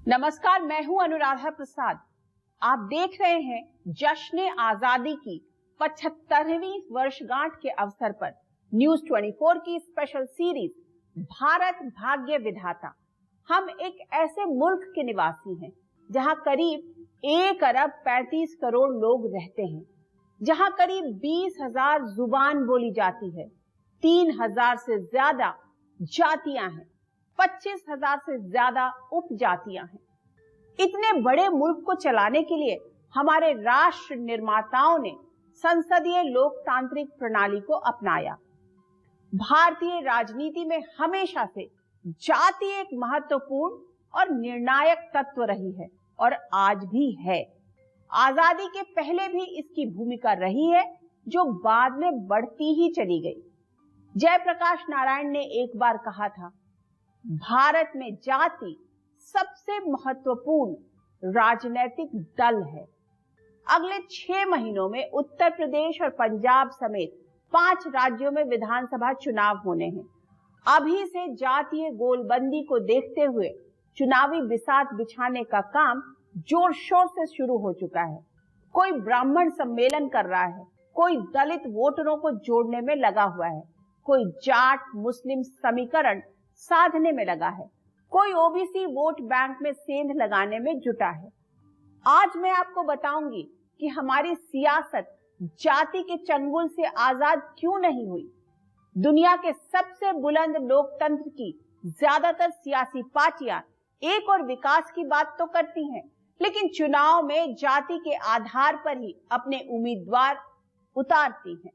नमस्कार, मैं हूं अनुराधा प्रसाद। आप देख रहे हैं जश्न आजादी की 75वीं वर्षगांठ के अवसर पर न्यूज 24 की स्पेशल सीरीज भारत भाग्य विधाता। हम एक ऐसे मुल्क के निवासी हैं जहां करीब 1 अरब 35 करोड़ लोग रहते हैं, जहां करीब 20,000 जुबान बोली जाती है, 3,000 से ज्यादा जातियां हैं, 25,000 से ज्यादा उपजातियां हैं। इतने बड़े मुल्क को चलाने के लिए हमारे राष्ट्र निर्माताओं ने संसदीय लोकतांत्रिक प्रणाली को अपनाया। भारतीय राजनीति में हमेशा से जाति एक महत्वपूर्ण और निर्णायक तत्व रही है और आज भी है। आजादी के पहले भी इसकी भूमिका रही है, जो बाद में बढ़ती ही चली गई। जयप्रकाश नारायण ने एक बार कहा था, भारत में जाति सबसे महत्वपूर्ण राजनीतिक दल है। अगले 6 महीनों में उत्तर प्रदेश और पंजाब समेत 5 राज्यों में विधानसभा चुनाव होने हैं। अभी से जातीय गोलबंदी को देखते हुए चुनावी बिसात बिछाने का काम जोर शोर से शुरू हो चुका है। कोई ब्राह्मण सम्मेलन कर रहा है, कोई दलित वोटरों को जोड़ने में लगा हुआ है, कोई जाट मुस्लिम समीकरण साधने में लगा है, कोई ओबीसी वोट बैंक में सेंध लगाने में जुटा है। आज मैं आपको बताऊंगी कि हमारी सियासत जाति के चंगुल से आजाद क्यों नहीं हुई। दुनिया के सबसे बुलंद लोकतंत्र की ज्यादातर सियासी पार्टियां एक और विकास की बात तो करती हैं, लेकिन चुनाव में जाति के आधार पर ही अपने उम्मीदवार उतारती हैं।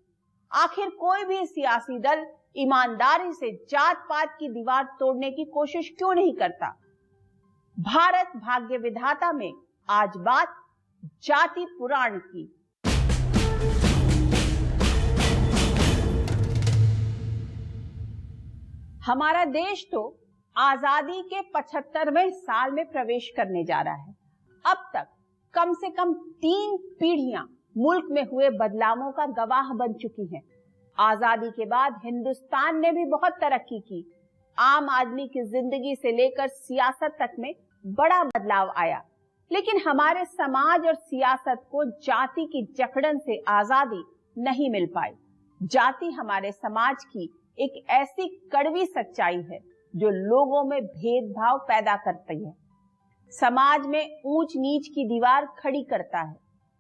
आखिर कोई भी सियासी दल ईमानदारी से जात पात की दीवार तोड़ने की कोशिश क्यों नहीं करता। भारत भाग्य विधाता में आज बात जाति पुराण की। हमारा देश तो आजादी के 75वें साल में प्रवेश करने जा रहा है। अब तक कम से कम 3 पीढ़ियां मुल्क में हुए बदलावों का गवाह बन चुकी हैं। आजादी के बाद हिंदुस्तान ने भी बहुत तरक्की की। आम आदमी की जिंदगी से लेकर सियासत तक में बड़ा बदलाव आया, लेकिन हमारे समाज और सियासत को जाति की जकड़न से आजादी नहीं मिल पाई। जाति हमारे समाज की एक ऐसी कड़वी सच्चाई है जो लोगों में भेदभाव पैदा करती है, समाज में ऊंच नीच की दीवार खड़ी करता है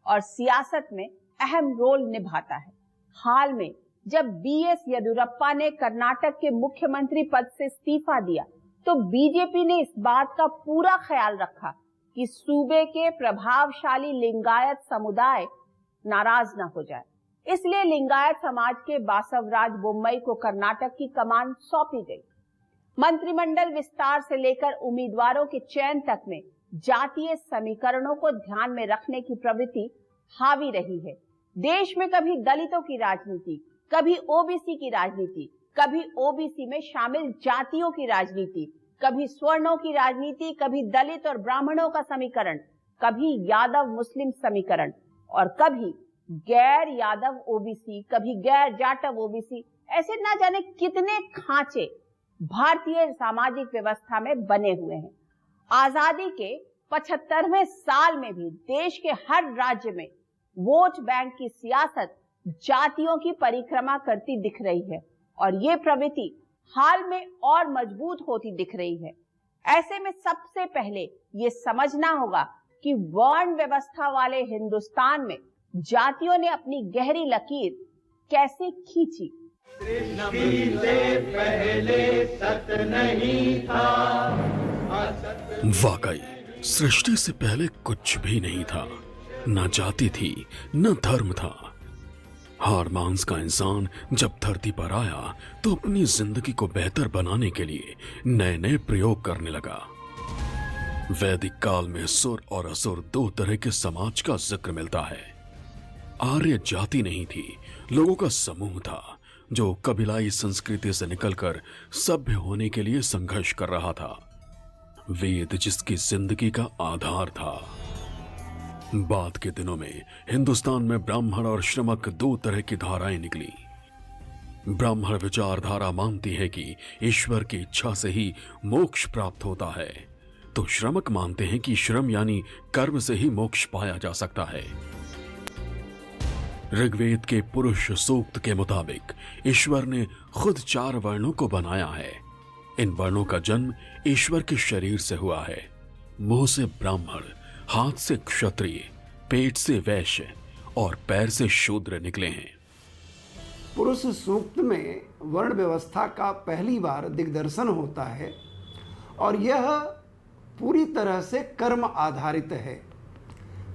और सियासत में अहम रोल निभाता है। हाल में जब बीएस येदियुरप्पा ने कर्नाटक के मुख्यमंत्री पद से इस्तीफा दिया, तो बीजेपी ने इस बात का पूरा ख्याल रखा कि सूबे के प्रभावशाली लिंगायत समुदाय नाराज न हो जाए। इसलिए लिंगायत समाज के बासवराज बोम्मई को कर्नाटक की कमान सौंपी गई। मंत्रिमंडल विस्तार से लेकर उम्मीदवारों के चयन तक में जातीय समीकरणों को ध्यान में रखने की प्रवृत्ति हावी रही है। देश में कभी दलितों की राजनीति, कभी ओबीसी की राजनीति, कभी ओबीसी में शामिल जातियों की राजनीति, कभी सवर्णों की राजनीति, कभी दलित और ब्राह्मणों का समीकरण, कभी यादव मुस्लिम समीकरण और कभी गैर यादव ओबीसी, कभी गैर जाटव ओबीसी। ऐसे ना जाने कितने खांचे भारतीय सामाजिक व्यवस्था में बने हुए हैं। आजादी के 75वें साल में भी देश के हर राज्य में वोट बैंक की सियासत जातियों की परिक्रमा करती दिख रही है और ये प्रवृत्ति हाल में और मजबूत होती दिख रही है। ऐसे में सबसे पहले ये समझना होगा कि वर्ण व्यवस्था वाले हिंदुस्तान में जातियों ने अपनी गहरी लकीर कैसे खींची। सृष्टि से पहले सत नहीं था। वाकई सृष्टि से पहले कुछ भी नहीं था, न जाति थी न धर्म था। हार मांस का इंसान जब धरती पर आया तो अपनी जिंदगी को बेहतर बनाने के लिए नए नए प्रयोग करने लगा। वैदिक काल में सुर और असुर 2 तरह के समाज का जिक्र मिलता है। आर्य जाति नहीं थी, लोगों का समूह था जो कबीलाई संस्कृति से निकलकर सभ्य होने के लिए संघर्ष कर रहा था। वेद जिसकी जिंदगी का आधार था। बाद के दिनों में हिंदुस्तान में ब्राह्मण और श्रमक 2 तरह की धाराएं निकली। ब्राह्मण विचारधारा मानती है कि ईश्वर की इच्छा से ही मोक्ष प्राप्त होता है, तो श्रमक मानते हैं कि श्रम यानी कर्म से ही मोक्ष पाया जा सकता है। ऋग्वेद के पुरुष सूक्त के मुताबिक ईश्वर ने खुद 4 वर्णों को बनाया है। इन वर्णों का जन्म ईश्वर के शरीर से हुआ है। मुंह से ब्राह्मण, हाथ से क्षत्रिय, पेट से वैश्य और पैर से शूद्र निकले हैं। पुरुष सूक्त में वर्ण व्यवस्था का पहली बार दिग्दर्शन होता है और यह पूरी तरह से कर्म आधारित है,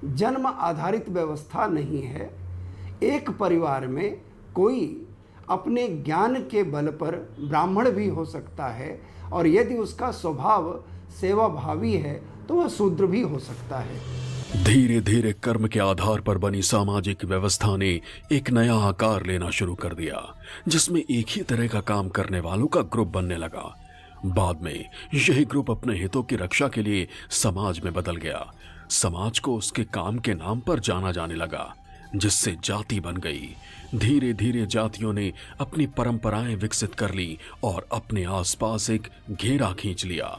जन्म आधारित व्यवस्था नहीं है। एक परिवार में कोई अपने ज्ञान के बल पर ब्राह्मण भी हो सकता है और यदि उसका स्वभाव सेवाभावी है तो वह शूद्र भी हो सकता है। धीरे धीरे कर्म के आधार पर बनी सामाजिक व्यवस्था ने एक नया आकार लेना शुरू कर दिया, जिसमें एक ही तरह का काम करने वालों का ग्रुप बनने लगा। बाद में यही ग्रुप अपने हितों की रक्षा के लिए समाज में बदल गया। समाज को उसके काम के नाम पर जाना जाने लगा, जिससे जाति बन गई। धीरे धीरे जातियों ने अपनी परंपराएं विकसित कर ली और अपने आसपास एक घेरा खींच लिया।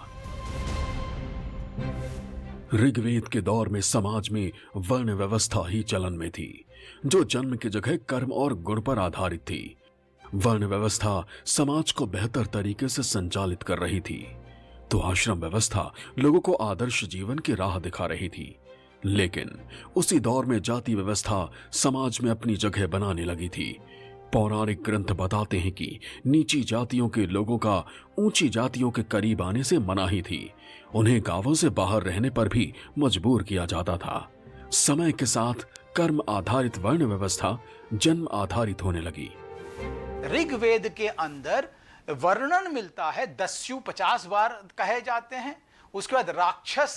ऋग्वेद के दौर में समाज में वर्ण व्यवस्था ही चलन में थी, जो जन्म की जगह कर्म और गुण पर आधारित थी। वर्ण व्यवस्था समाज को बेहतर तरीके से संचालित कर रही थी, तो आश्रम व्यवस्था लोगों को आदर्श जीवन की राह दिखा रही थी। लेकिन उसी दौर में जाति व्यवस्था समाज में अपनी जगह बनाने लगी थी। पौराणिक ग्रंथ बताते हैं कि नीची जातियों के लोगों का ऊंची जातियों के करीब आने से मनाही थी। उन्हें गांवों से बाहर रहने पर भी मजबूर किया जाता था। समय के साथ कर्म आधारित वर्ण व्यवस्था जन्म आधारित होने लगी। ऋग्वेद के अंदर वर्णन मिलता है 10-50 बार कहे जाते हैं। उसके बाद राक्षस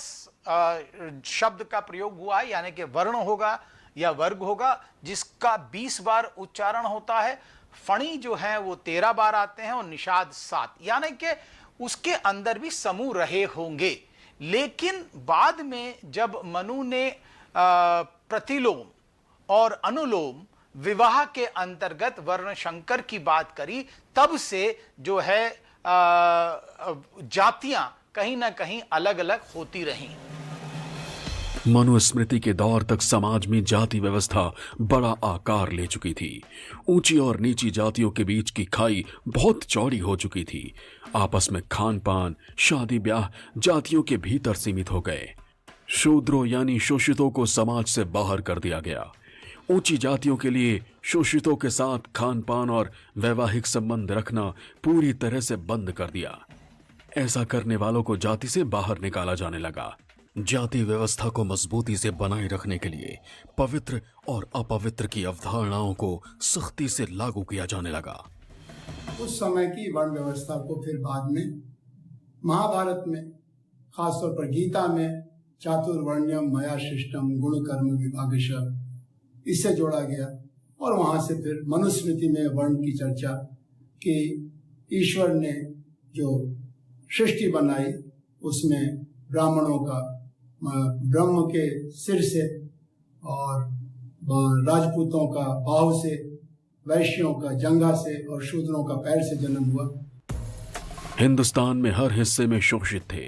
शब्द का प्रयोग हुआ है, यानी कि वर्ण होगा या वर्ग होगा, जिसका 20 बार उच्चारण होता है। फणी जो है वो 13 बार आते हैं और निषाद 7, यानी कि उसके अंदर भी समूह रहे होंगे। लेकिन बाद में जब मनु ने प्रतिलोम और अनुलोम विवाह के अंतर्गत वर्ण संकर की बात करी, तब से जो है जातियां कहीं ना कहीं अलग अलग होती रहीं। मनुस्मृति के दौर तक समाज में जाति व्यवस्था बड़ा आकार ले चुकी थी। ऊंची और नीची जातियों के बीच की खाई बहुत चौड़ी हो चुकी थी। आपस में खान पान, शादी ब्याह जातियों के भीतर सीमित हो गए। शूद्रों यानी शोषितों को समाज से बाहर कर दिया गया। ऊंची जातियों के लिए शोषितों के साथ खान पान और वैवाहिक संबंध रखना पूरी तरह से बंद कर दिया। ऐसा करने वालों को जाति से बाहर निकाला जाने लगा। जाति व्यवस्था को मजबूती से बनाए रखने के लिए पवित्र और अपवित्र की अवधारणाओं को सख्ती से लागू किया जाने लगा। उस समय की वर्ण व्यवस्था को फिर बाद में महाभारत में, खासतौर पर गीता में चातुर्वर्ण्यम मया सृष्टम गुण कर्म विभागशः, इससे जोड़ा गया। और वहां से फिर मनुस्मृति में वर्ण की चर्चा कि ईश्वर ने जो सृष्टि बनाई उसमें ब्राह्मणों का ब्रह्म के सिर से और राजपूतों का बाहु से, वैश्यों का जंघा से और शूद्रों का पैर से जन्म हुआ। हिंदुस्तान में हर हिस्से में शोषित थे।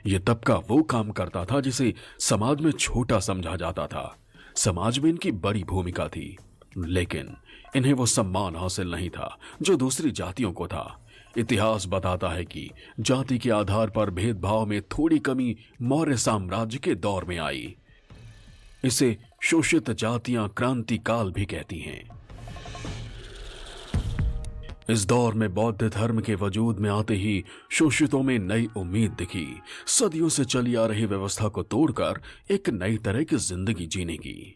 ये तबका वो काम करता था जिसे समाज में छोटा समझा जाता था। समाज में इनकी बड़ी भूमिका थी, लेकिन इन्हें वो सम्मान हासिल नहीं था जो दूसरी जातियों को था। इतिहास बताता है कि जाति के आधार पर भेदभाव में थोड़ी कमी मौर्य साम्राज्य के दौर में आई। इसे शोषित जातियां क्रांति काल भी कहती हैं। इस दौर में बौद्ध धर्म के वजूद में आते ही शोषितों में नई उम्मीद दिखी। सदियों से चली आ रही व्यवस्था को तोड़कर एक नई तरह की जिंदगी जीने की।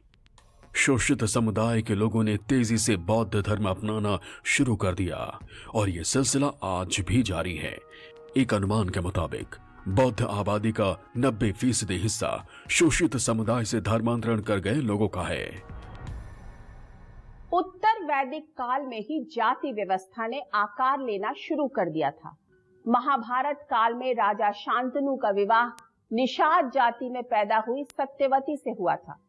शोषित समुदाय के लोगों ने तेजी से बौद्ध धर्म अपनाना शुरू कर दिया और यह सिलसिला आज भी जारी है। एक अनुमान के मुताबिक बौद्ध आबादी का 90% हिस्सा शोषित समुदाय से धर्मांतरण कर गए लोगों का है। उत्तर वैदिक काल में ही जाति व्यवस्था ने आकार लेना शुरू कर दिया था। महाभारत काल में राजा शांतनु का विवाह निषाद जाति में पैदा हुई सत्यवती से हुआ था।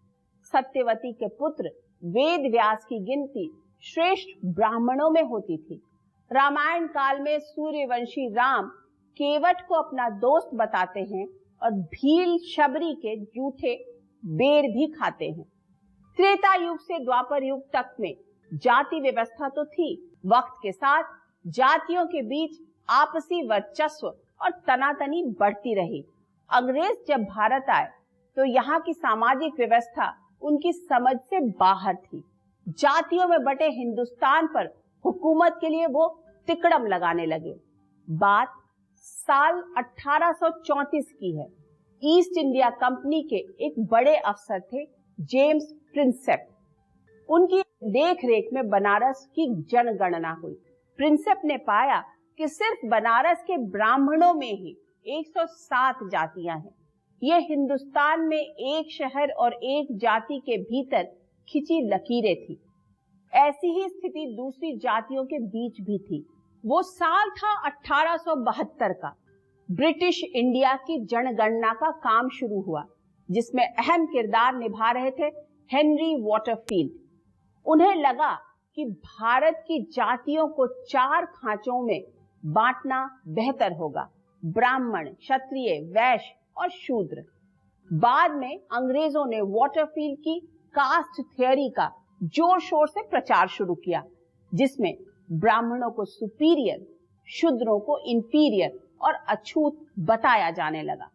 सत्यवती के पुत्र वेद व्यास की गिनती श्रेष्ठ ब्राह्मणों में होती थी। रामायण काल में सूर्यवंशी राम केवट को अपना दोस्त बताते हैं और भील शबरी के जूठे बेर भी खाते हैं। त्रेता युग से द्वापर युग तक में जाति व्यवस्था तो थी, वक्त के साथ जातियों के बीच आपसी वर्चस्व और तनातनी बढ़ती रही। अंग्रेज जब भारत आए तो यहाँ की सामाजिक व्यवस्था उनकी समझ से बाहर थी। जातियों में बटे हिंदुस्तान पर हुकूमत के लिए वो तिकड़म लगाने लगे। बात साल 1834 की है। ईस्ट इंडिया कंपनी के एक बड़े अफसर थे जेम्स प्रिंसेप। उनकी देखरेख में बनारस की जनगणना हुई। प्रिंसेप ने पाया कि सिर्फ बनारस के ब्राह्मणों में ही 107 जातियां हैं। ये हिंदुस्तान में एक शहर और एक जाति के भीतर खिंची लकीरें थी। ऐसी ही स्थिति दूसरी जातियों के बीच भी थी। वो साल था 1872 का। ब्रिटिश इंडिया की जनगणना का काम शुरू हुआ, जिसमें अहम किरदार निभा रहे थे हेनरी वॉटरफील्ड। उन्हें लगा कि भारत की जातियों को 4 खांचों में बांटना बेहतर होगा: ब्राह्मण, क्षत्रिय, वैश्य और शूद्र। बाद में अंग्रेजों ने वॉटरफील्ड की कास्ट थ्योरी का जोर शोर से प्रचार शुरू किया, जिसमें ब्राह्मणों को सुपीरियर, शूद्रों को इंफीरियर और अछूत बताया जाने लगा।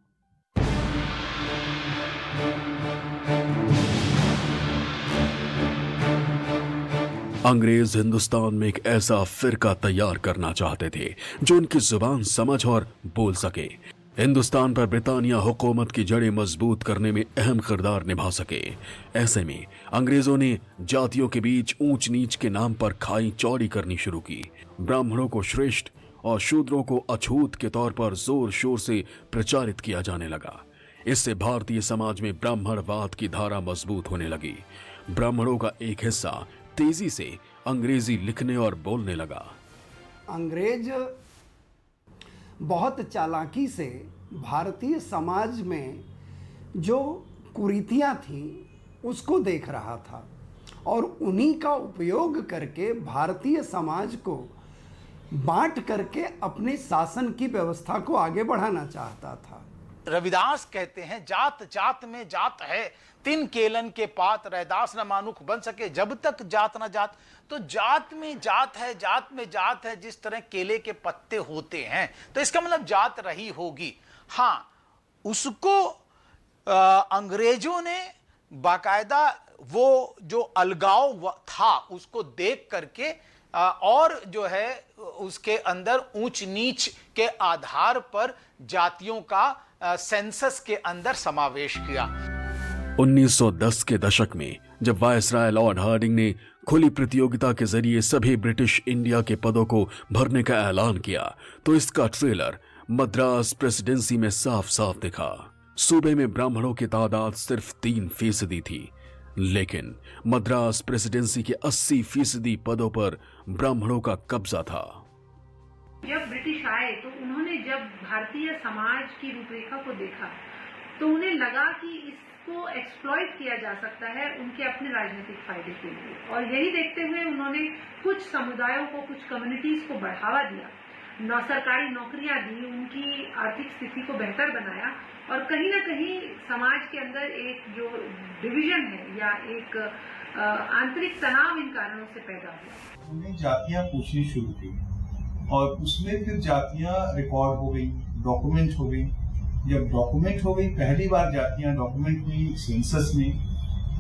अंग्रेज हिंदुस्तान में एक ऐसा फिरका तैयार करना चाहते थे जो उनकी जुबान समझ और बोल सके, हिंदुस्तान पर ब्रिटानिया हुकूमत की जड़ें मजबूत करने में अहम किरदार निभा सके। ऐसे में अंग्रेजों ने जातियों के बीच ऊंच नीच के नाम पर खाई चौड़ी करनी शुरू की। ब्राह्मणों को श्रेष्ठ और शूद्रों को अछूत के तौर पर जोर शोर से प्रचारित किया जाने लगा। इससे भारतीय समाज में ब्राह्मणवाद की धारा मजबूत होने लगी। ब्राह्मणों का एक हिस्सा तेजी से अंग्रेजी लिखने और बोलने लगा। अंग्रेज बहुत चालाकी से भारतीय समाज में जो कुरीतियां थीं उसको देख रहा था और उन्हीं का उपयोग करके भारतीय समाज को बांट करके अपने शासन की व्यवस्था को आगे बढ़ाना चाहता था। रविदास कहते हैं, जात जात में जात है, तिन केलन के पात, रैदास न मानुख बन सके जब तक जात न जात। तो जात में जात है, जात में जात है, जिस तरह केले के पत्ते होते हैं, तो इसका मतलब जात रही होगी। हाँ, उसको अंग्रेजों ने बाकायदा वो जो अलगाव था उसको देख करके और जो है उसके अंदर ऊंच नीच के आधार पर जातियों का सेंसस के अंदर समावेश किया। 1910 के दशक में जब वायसराय लॉर्ड हार्डिंग ने खुली प्रतियोगिता के जरिए सभी ब्रिटिश इंडिया के पदों को भरने का ऐलान किया, तो इसका ट्रेलर मद्रास प्रेसिडेंसी में साफ साफ दिखा। सूबे में ब्राह्मणों की तादाद सिर्फ 3% थी, लेकिन मद्रास प्रेसिडेंसी के 80% पदों पर ब्राह्मणों का कब्जा था। जब ब्रिटिश आए तो उन्होंने जब भारतीय समाज की रूपरेखा को देखा तो उन्हें लगा कि इसको एक्सप्लॉइट किया जा सकता है उनके अपने राजनीतिक फायदे के लिए, और यही देखते हुए उन्होंने कुछ समुदायों को, कुछ कम्युनिटीज को बढ़ावा दिया, सरकारी नौकरियां दी, उनकी आर्थिक स्थिति को बेहतर बनाया, और कहीं ना कहीं समाज के अंदर एक जो डिवीजन है या एक आंतरिक तनाव इन कारणों से पैदा हुआ। उन्हें जातियां पूछनी शुरू की और उसमें फिर जातियां रिकॉर्ड हो गई, डॉक्यूमेंट हो गई। जब डॉक्यूमेंट हो गई, पहली बार जातियां डॉक्यूमेंट हुई सेंसस में,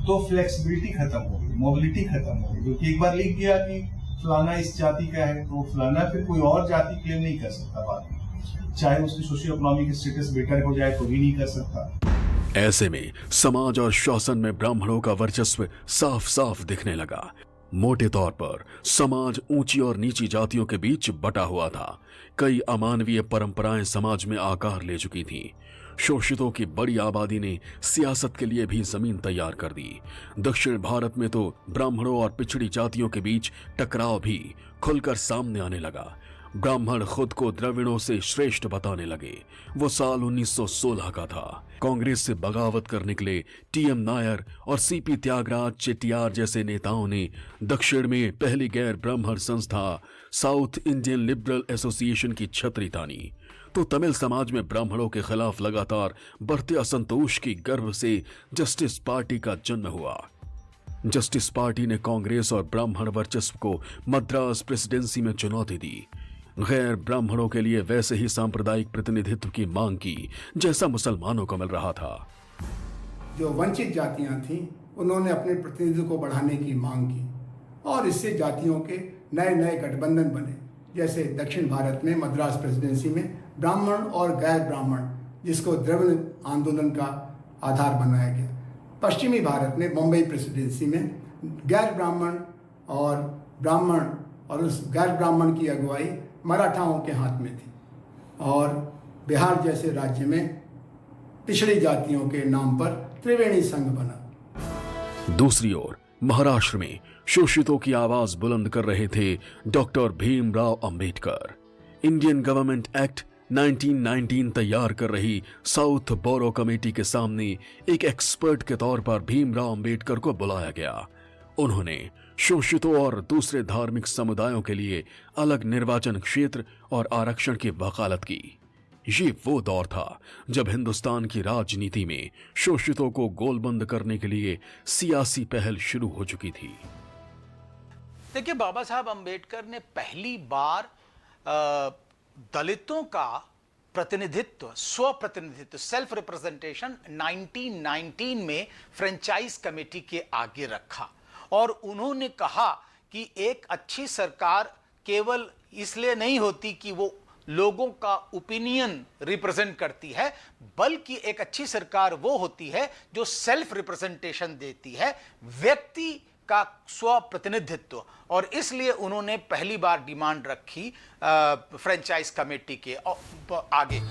तो फ्लेक्सिबिलिटी खत्म हो गई, मोबिलिटी खत्म हो गई, क्योंकि एक बार लिख दिया कि फलाना इस जाति का है तो फलाना फिर कोई और जाति क्लेम नहीं कर सकता बाद में, चाहे उसकी सोशियो इकोनॉमिक स्टेटस बेटर हो जाए तो भी नहीं कर सकता। ऐसे में समाज और शासन में ब्राह्मणों का वर्चस्व साफ साफ दिखने लगा। मोटे तौर पर समाज ऊंची और नीची जातियों के बीच बटा हुआ था। कई अमानवीय परंपराएं समाज में आकार ले चुकी थीं। शोषितों की बड़ी आबादी ने सियासत के लिए भी जमीन तैयार कर दी। दक्षिण भारत में तो ब्राह्मणों और पिछड़ी जातियों के बीच टकराव भी खुलकर सामने आने लगा। ब्राह्मण खुद को द्रविड़ों से श्रेष्ठ बताने लगे। वो साल 1916 का था। कांग्रेस से बगावत करने के लिए टीएम नायर और सीपी त्यागराज चेट्टियार जैसे नेताओं ने दक्षिण में पहली गैर ब्राह्मण संस्था साउथ इंडियन लिबरल एसोसिएशन की छतरी तानी। तो तमिल समाज में ब्राह्मणों के खिलाफ लगातार बढ़ते असंतोष की गर्भ से जस्टिस पार्टी का जन्म हुआ। जस्टिस पार्टी ने कांग्रेस और ब्राह्मण वर्चस्व को मद्रास प्रेसिडेंसी में चुनौती दी, गैर ब्राह्मणों के लिए वैसे ही सांप्रदायिक प्रतिनिधित्व की मांग की जैसा मुसलमानों को मिल रहा था। जो वंचित जातियां थीं, उन्होंने अपने प्रतिनिधित्व को बढ़ाने की मांग की और इससे जातियों के नए नए गठबंधन बने। जैसे दक्षिण भारत में मद्रास प्रेसिडेंसी में ब्राह्मण और गैर ब्राह्मण, जिसको द्रविड़ आंदोलन का आधार बनाया गया। पश्चिमी भारत में बम्बई प्रेसिडेंसी में गैर ब्राह्मण और ब्राह्मण, और उस गैर ब्राह्मण की अगुवाई मराठाओं के हाथ में थी। और बिहार जैसे राज्य में पिछड़ी जातियों के नाम पर त्रिवेणी संघ बना। दूसरी ओर महाराष्ट्र में शोषितों की आवाज बुलंद कर रहे थे doctor Bhimrao Ambedkar. Indian government act 1919 तैयार कर रही साउथ बोरो कमेटी के सामने एक एक्सपर्ट के तौर पर भीमराव अंबेडकर को बुलाया गया। उन्होंने शोषितों और दूसरे धार्मिक समुदायों के लिए अलग निर्वाचन क्षेत्र और आरक्षण की वकालत की। ये वो दौर था जब हिंदुस्तान की राजनीति में शोषितों को गोलबंद करने के लिए सियासी पहल शुरू हो चुकी थी। देखिए, बाबा साहब अंबेडकर ने पहली बार दलितों का प्रतिनिधित्व, स्व प्रतिनिधित्व, सेल्फ रिप्रेजेंटेशन 1919 में फ्रेंचाइज कमेटी के आगे रखा और उन्होंने कहा कि एक अच्छी सरकार केवल इसलिए नहीं होती कि वो लोगों का ओपिनियन रिप्रेजेंट करती है, बल्कि एक अच्छी सरकार वो होती है जो सेल्फ रिप्रेजेंटेशन देती है, व्यक्ति का स्व प्रतिनिधित्व। और इसलिए उन्होंने पहली बार डिमांड रखी फ्रेंचाइज कमेटी के आगे।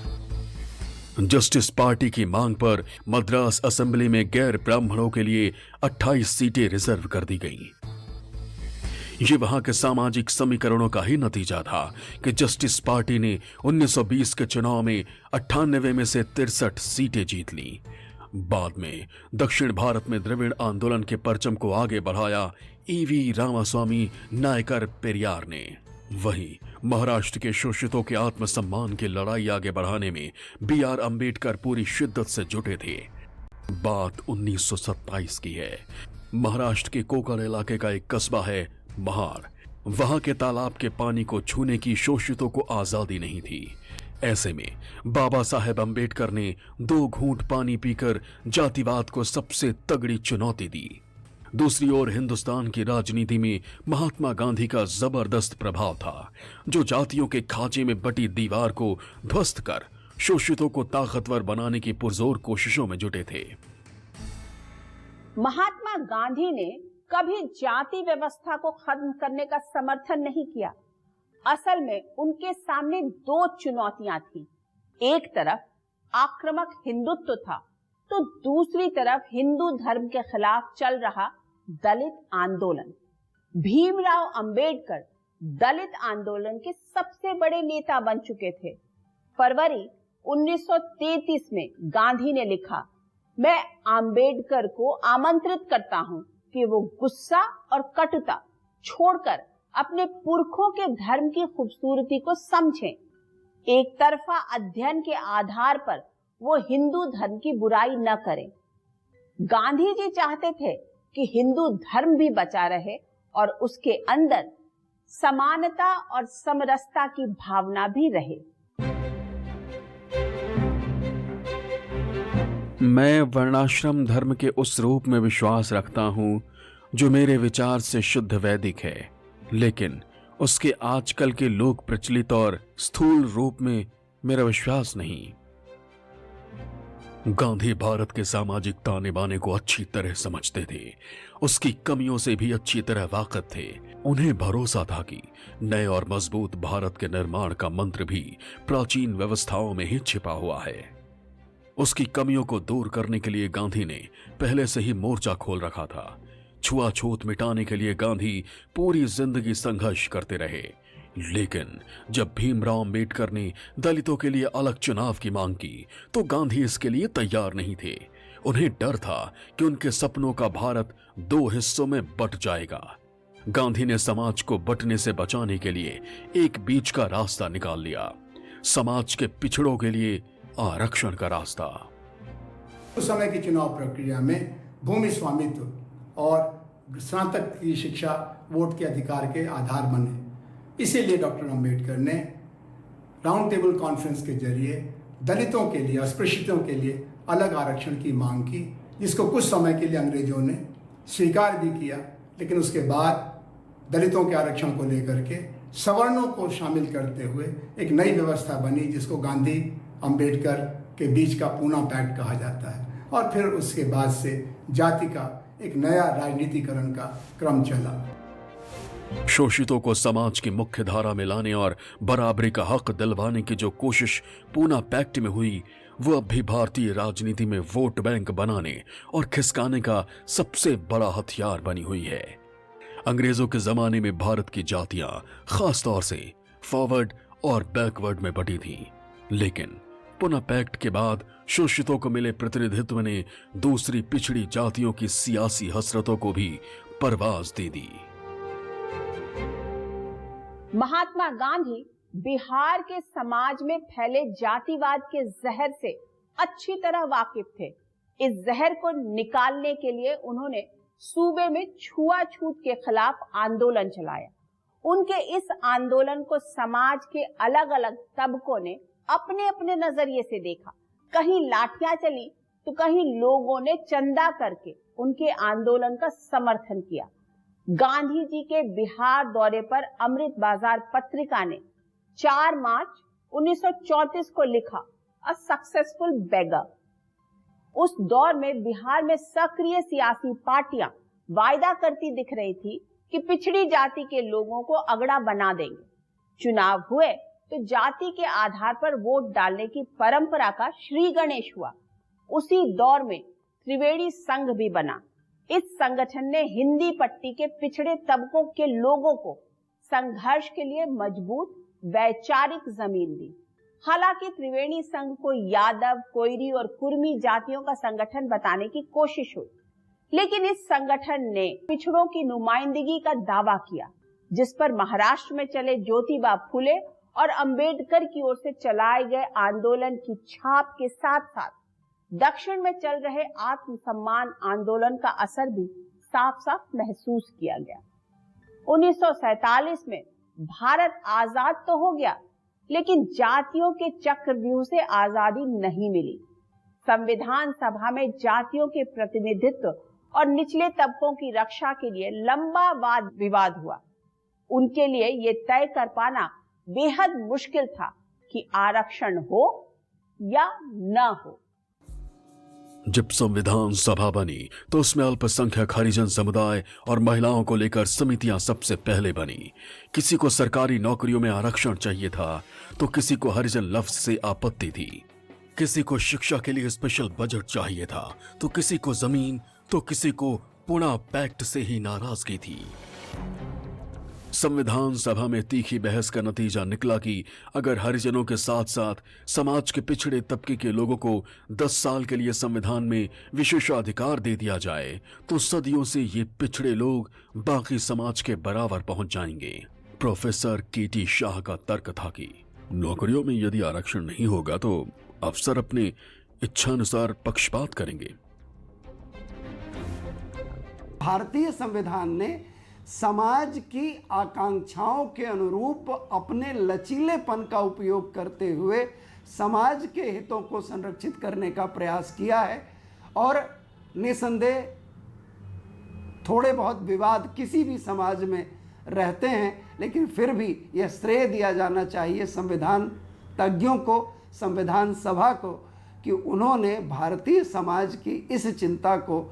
जस्टिस पार्टी की मांग पर मद्रास असेंबली में गैर ब्राह्मणों के लिए 28 सीटें रिजर्व कर दी गईं। ये वहां के सामाजिक समीकरणों का ही नतीजा था कि जस्टिस पार्टी ने 1920 के चुनाव में 98 में से 63 सीटें जीत ली। बाद में दक्षिण भारत में द्रविड़ आंदोलन के परचम को आगे बढ़ाया ईवी रामास्वामी नायकर पेरियार ने। वहीं महाराष्ट्र के शोषितों के आत्मसम्मान की लड़ाई आगे बढ़ाने में BR अंबेडकर पूरी शिद्दत से जुटे थे। बात 1927 की है। महाराष्ट्र के कोकण इलाके का एक कस्बा है महार। वहां के तालाब के पानी को छूने की शोषितों को आजादी नहीं थी। ऐसे में बाबा साहेब अंबेडकर ने 2 घूंट पानी पीकर जातिवाद को सबसे तगड़ी चुनौती दी। दूसरी ओर हिंदुस्तान की राजनीति में महात्मा गांधी का जबरदस्त प्रभाव था, जो जातियों के खांचे में बटी दीवार को ध्वस्त कर शोषितों को ताकतवर बनाने की पुरजोर कोशिशों में जुटे थे। महात्मा गांधी ने कभी जाति व्यवस्था को खत्म करने का समर्थन नहीं किया। असल में उनके सामने 2 चुनौतियां थी। एक तरफ आक्रामक हिंदुत्व था, तो दूसरी तरफ हिंदू धर्म के खिलाफ चल रहा दलित आंदोलन। भीमराव अंबेडकर दलित आंदोलन के सबसे बड़े नेता बन चुके थे। फरवरी 1933 में गांधी ने लिखा, मैं अंबेडकर को आमंत्रित करता हूं कि वो गुस्सा और कटुता छोड़कर अपने पुरखों के धर्म की खूबसूरती को समझें। एक तरफा अध्ययन के आधार पर वो हिंदू धर्म की बुराई न करें। गांधी जी चाहते थे कि हिंदू धर्म भी बचा रहे और उसके अंदर समानता और समरसता की भावना भी रहे। मैं वर्णाश्रम धर्म के उस रूप में विश्वास रखता हूं जो मेरे विचार से शुद्ध वैदिक है, लेकिन उसके आजकल के लोक प्रचलित और स्थूल रूप में मेरा विश्वास नहीं। गांधी भारत के सामाजिक ताने बाने को अच्छी तरह समझते थे, उसकी कमियों से भी अच्छी तरह वाकिफ थे। उन्हें भरोसा था कि नए और मजबूत भारत के निर्माण का मंत्र भी प्राचीन व्यवस्थाओं में ही छिपा हुआ है। उसकी कमियों को दूर करने के लिए गांधी ने पहले से ही मोर्चा खोल रखा था। छुआछूत मिटाने के लिए गांधी पूरी जिंदगी संघर्ष करते रहे, लेकिन जब भीमराव अंबेडकर ने दलितों के लिए अलग चुनाव की मांग की तो गांधी इसके लिए तैयार नहीं थे। उन्हें डर था कि उनके सपनों का भारत 2 हिस्सों में बंट जाएगा। गांधी ने समाज को बंटने से बचाने के लिए एक बीच का रास्ता निकाल लिया। समाज के पिछड़ों के लिए आरक्षण का रास्ता। उस समय की चुनाव प्रक्रिया में भूमि स्वामित्व और स्नातक की शिक्षा वोट के अधिकार के आधार बने। इसीलिए डॉक्टर अंबेडकर ने राउंड टेबल कॉन्फ्रेंस के जरिए दलितों के लिए, अस्पृश्यतों के लिए अलग आरक्षण की मांग की, जिसको कुछ समय के लिए अंग्रेजों ने स्वीकार भी किया। लेकिन उसके बाद दलितों के आरक्षण को लेकर के सवर्णों को शामिल करते हुए एक नई व्यवस्था बनी, जिसको गांधी अंबेडकर के बीच का पूना पैक्ट कहा जाता है। और फिर उसके बाद से जाति का एक नया राजनीतिकरण का क्रम चला। शोषितों को समाज की मुख्य धारा में लाने और बराबरी का हक दिलवाने की जो कोशिश पूना पैक्ट में हुई, वो अब भी भारतीय राजनीति में वोट बैंक बनाने और खिसकाने का सबसे बड़ा हथियार बनी हुई है। अंग्रेजों के जमाने में भारत की जातियां खासतौर से फॉरवर्ड और बैकवर्ड में बटी थीं, लेकिन पूना पैक्ट के बाद शोषितों को मिले प्रतिनिधित्व ने दूसरी पिछड़ी जातियों की सियासी हसरतों को भी परवाज दे दी। महात्मा गांधी बिहार के समाज में फैले जातिवाद के जहर से अच्छी तरह वाकिफ थे। इस जहर को निकालने के लिए उन्होंने सूबे में छुआछूत के खिलाफ आंदोलन चलाया। उनके इस आंदोलन को समाज के अलग अलग तबकों ने अपने अपने नजरिए से देखा। कहीं लाठियां चली तो कहीं लोगों ने चंदा करके उनके आंदोलन का समर्थन किया। गांधी जी के बिहार दौरे पर अमृत बाजार पत्रिका ने 4 मार्च 1934 को लिखा, अ सक्सेसफुल बेगर। उस दौर में बिहार में सक्रिय सियासी पार्टियां वायदा करती दिख रही थी कि पिछड़ी जाति के लोगों को अगड़ा बना देंगे। चुनाव हुए तो जाति के आधार पर वोट डालने की परंपरा का श्री गणेश हुआ। उसी दौर में त्रिवेणी संघ भी बना। इस संगठन ने हिंदी पट्टी के पिछड़े तबकों के लोगों को संघर्ष के लिए मजबूत वैचारिक जमीन दी। हालांकि त्रिवेणी संघ को यादव, कोयरी और कुर्मी जातियों का संगठन बताने की कोशिश हुई, लेकिन इस संगठन ने पिछड़ों की नुमाइंदगी का दावा किया, जिस पर महाराष्ट्र में चले ज्योतिबा फुले और अंबेडकर की ओर से चलाए गए आंदोलन की छाप के साथ साथ दक्षिण में चल रहे आत्मसम्मान आंदोलन का असर भी साफ साफ महसूस किया गया। 1947 में भारत आजाद तो हो गया, लेकिन जातियों के चक्रव्यूह से आजादी नहीं मिली। संविधान सभा में जातियों के प्रतिनिधित्व और निचले तबकों की रक्षा के लिए लंबा वाद विवाद हुआ। उनके लिए ये तय कर पाना बेहद मुश्किल था कि आरक्षण हो या न हो। जब संविधान सभा बनी तो उसमें अल्पसंख्यक हरिजन समुदाय और महिलाओं को लेकर समितियां सबसे पहले बनी। किसी को सरकारी नौकरियों में आरक्षण चाहिए था तो किसी को हरिजन लफ्ज से आपत्ति थी। किसी को शिक्षा के लिए स्पेशल बजट चाहिए था तो किसी को जमीन तो किसी को पूना पैक्ट से ही नाराजगी थी। संविधान सभा में तीखी बहस का नतीजा निकला कि अगर हरिजनों के साथ साथ समाज के पिछड़े तबके के लोगों को 10 साल के लिए संविधान में विशेषाधिकार दे दिया जाए तो सदियों से ये पिछड़े लोग बाकी समाज के बराबर पहुंच जाएंगे। Professor K.T.. शाह का तर्क था कि नौकरियों में यदि आरक्षण नहीं होगा तो अफसर अपने इच्छानुसार पक्षपात करेंगे। भारतीय संविधान ने समाज की आकांक्षाओं के अनुरूप अपने लचीलेपन का उपयोग करते हुए समाज के हितों को संरक्षित करने का प्रयास किया है। और निसंदेह थोड़े बहुत विवाद किसी भी समाज में रहते हैं, लेकिन फिर भी यह श्रेय दिया जाना चाहिए संविधान तज्ञों को, संविधान सभा को, कि उन्होंने भारतीय समाज की इस चिंता को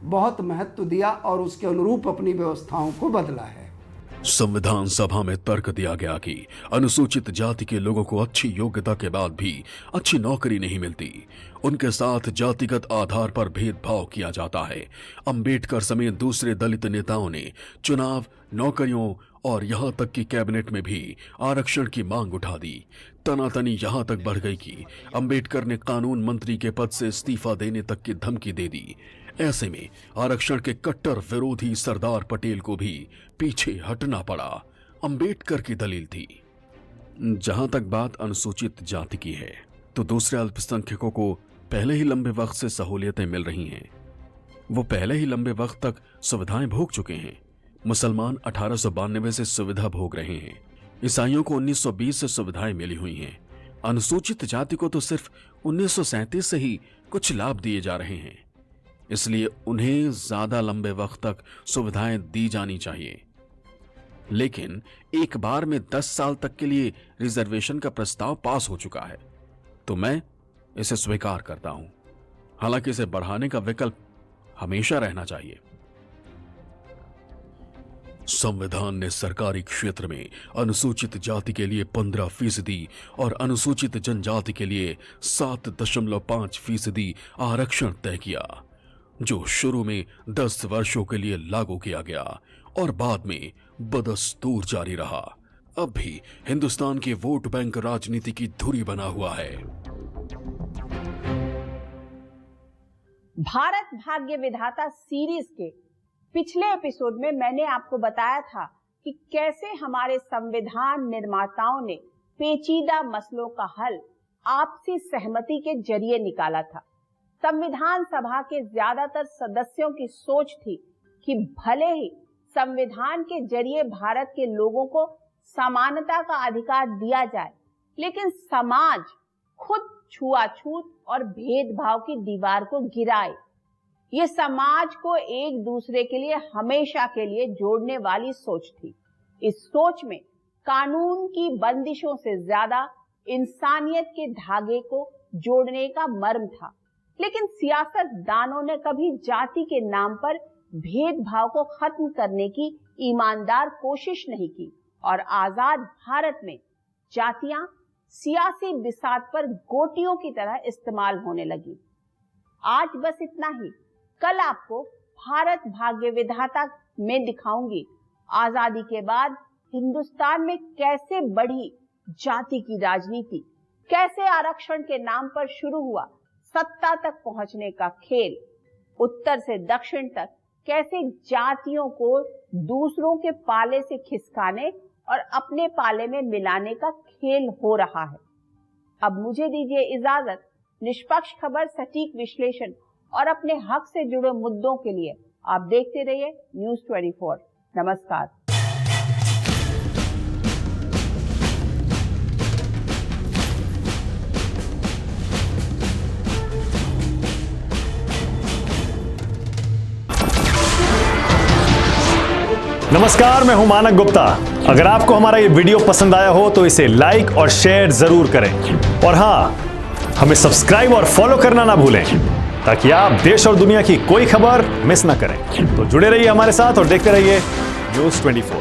बहुत महत्व दिया और उसके अनुरूप अपनी व्यवस्थाओं को बदला है। संविधान सभा में तर्क दिया गया कि अनुसूचित जाति के लोगों को अच्छी योग्यता के बाद भी अच्छी नौकरी नहीं मिलती, उनके साथ जातिगत आधार पर भेदभाव किया जाता है। अंबेडकर समेत दूसरे दलित नेताओं ने चुनाव, नौकरियों और यहां तक कि कैबिनेट में भी आरक्षण की मांग उठा दी। तनातनी यहां तक बढ़ गई कि अंबेडकर ने कानून मंत्री के पद से इस्तीफा देने तक की धमकी दे दी। ऐसे में आरक्षण के कट्टर विरोधी सरदार पटेल को भी पीछे हटना पड़ा। अंबेडकर की दलील थी, जहां तक बात अनुसूचित जाति की है तो दूसरे अल्पसंख्यकों को पहले ही लंबे वक्त से सहूलियतें मिल रही हैं। वो पहले ही लंबे वक्त तक सुविधाएं भोग चुके हैं। मुसलमान 1892 से सुविधा भोग रहे हैं। ईसाइयों को 1920 से सुविधाएं मिली हुई हैं। अनुसूचित जाति को तो सिर्फ 1937 से ही कुछ लाभ दिए जा रहे हैं। इसलिए उन्हें ज्यादा लंबे वक्त तक सुविधाएं दी जानी चाहिए। लेकिन एक बार में 10 साल तक के लिए रिजर्वेशन का प्रस्ताव पास हो चुका है, तो मैं इसे स्वीकार करता हूं। हालांकि इसे बढ़ाने का विकल्प हमेशा रहना चाहिए। संविधान ने सरकारी क्षेत्र में अनुसूचित जाति के लिए 15% और अनुसूचित जनजाति के लिए 7.5% आरक्षण तय किया, जो शुरू में 10 वर्षों के लिए लागू किया गया और बाद में बदस्तूर जारी रहा। अब भी हिंदुस्तान के वोट बैंक राजनीति की धुरी बना हुआ है। भारत भाग्य विधाता सीरीज के पिछले एपिसोड में मैंने आपको बताया था कि कैसे हमारे संविधान निर्माताओं ने पेचीदा मसलों का हल आपसी सहमति के जरिए निकाला था। संविधान सभा के ज्यादातर सदस्यों की सोच थी कि भले ही संविधान के जरिए भारत के लोगों को समानता का अधिकार दिया जाए, लेकिन समाज खुद छुआछूत और भेदभाव की दीवार को गिराए। ये समाज को एक दूसरे के लिए हमेशा के लिए जोड़ने वाली सोच थी। इस सोच में कानून की बंदिशों से ज्यादा इंसानियत के धागे को जोड़ने का मर्म था। लेकिन सियासतदानों ने कभी जाति के नाम पर भेदभाव को खत्म करने की ईमानदार कोशिश नहीं की और आजाद भारत में जातियां सियासी बिसात पर गोटियों की तरह इस्तेमाल होने लगी। आज बस इतना ही। कल आपको भारत भाग्य विधाता में दिखाऊंगी आजादी के बाद हिंदुस्तान में कैसे बढ़ी जाति की राजनीति, कैसे आरक्षण के नाम पर शुरू हुआ सत्ता तक पहुंचने का खेल, उत्तर से दक्षिण तक कैसे जातियों को दूसरों के पाले से खिसकाने और अपने पाले में मिलाने का खेल हो रहा है। अब मुझे दीजिए इजाजत। निष्पक्ष खबर, सटीक विश्लेषण और अपने हक से जुड़े मुद्दों के लिए आप देखते रहिए न्यूज़ 24। नमस्कार। नमस्कार, मैं हूं मानक गुप्ता। अगर आपको हमारा ये वीडियो पसंद आया हो तो इसे लाइक और शेयर जरूर करें और हाँ, हमें सब्सक्राइब और फॉलो करना ना भूलें ताकि आप देश और दुनिया की कोई खबर मिस ना करें। तो जुड़े रहिए हमारे साथ और देखते रहिए न्यूज़ 24।